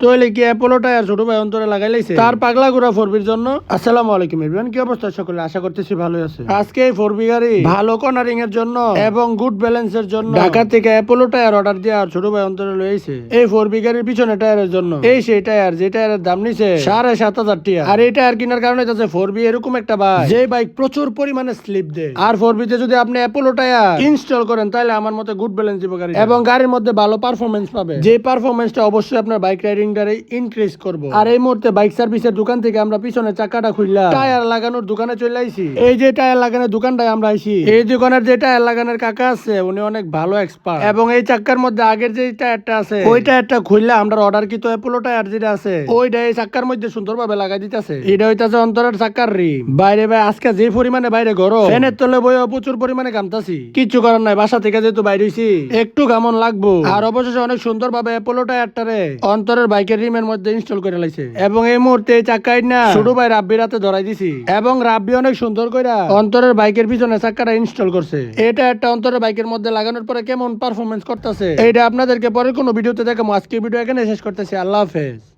তোইলে কি Apollo tyre ছোট ভাই অন্তরে লাগাই লাইছে তার পাগলা ঘোরা ফোরবির জন্য। আসসালামু আলাইকুম এভরিওয়ান, কি অবস্থা সকলে? আশা করতেছি ভালোই আছে। আজকে এই ফোরবি গাড়ি ভালো কর্নারিং এর জন্য এবং গুড ব্যালেন্সের জন্য ঢাকা থেকে অ্যাপোলো টায়ার অর্ডার দিয়ে আর ছোট ভাই অন্তরে লইছে। এই ফোরবি গাড়ির পিছনে টায়ারের জন্য এই সেই টায়ার যে টায়ারের দাম নিছে 7,500 টাকা। আর এই টায়ার কেনার কারণে হচ্ছে ফোরবি এরকম একটা বাইক যে বাইক প্রচুর পরিমাণে স্লিপ দেয়। আর ফোরবিতে যদি আপনি অ্যাপোলো টায়ার ইনস্টল করেন তাহলে আমার মতে গুড ব্যালেন্স দিব গাড়ি এবং গাড়ির মধ্যে ভালো পারফরমেন্স পাবে, যে পারফরমেন্সটা অবশ্যই আপনার বাইক রাইডিং টারে ইনক্রিজ করবো। আর এই মুহূর্তে বাইক সার্ভিসের দোকান থেকে আমরা পিছনে চাকাটা খুললা টায়ার লাগানোর দোকানে চলে আইছি। এই যে টায়ার লাগানোর দোকানটায় আমরা আইছি, এই দোকানের যে টায়ার লাগানোর কাকা আছে উনি অনেক ভালো এক্সপার্ট এবং এই চাক্কার মধ্যে আগের যে টায়ারটা আছে ওই টায়ারটা খুললা আমরা অর্ডার কি তো অ্যাপোলো টায়ার যেটা আছে ওইটা এই চাক্কার মধ্যে সুন্দরভাবে লাগাই দিতেছে। এটা হইতাছে অন্তরের চাক্কার রিম। বাইরে ভাই আজকে যে পরিমাণে বাইরে গরম, ফ্যানের তলে বইয়া প্রচুর পরিমাণে ঘামতাছি, কিচ্ছু করার নাই, বাসা থেকে যেহেতু বাইরে হইছি একটু ঘামন লাগবো। আর অবশেষে অনেক সুন্দরভাবে অ্যাপোলো টায়ারটারে অন্তরের বাইকের রিমের মধ্যে ইনস্টল করে লাইছে এবং এই মুহূর্তে এই চাক্কাই না ছোট ভাই রাব্বির হাতে ধরাই দিছি এবং রাব্বি অনেক সুন্দর কইরা অন্তরের বাইকের পিছনে চাক্কাটা ইনস্টল করছে। এটা একটা অন্তরের বাইকের মধ্যে লাগানোর পরে কেমন পারফরমেন্স করতেছে এটা আপনাদেরকে পরে কোনো ভিডিওতে দেখাবো। আজকে ভিডিও এখানে শেষ করতেছি। আল্লাহ হাফেজ।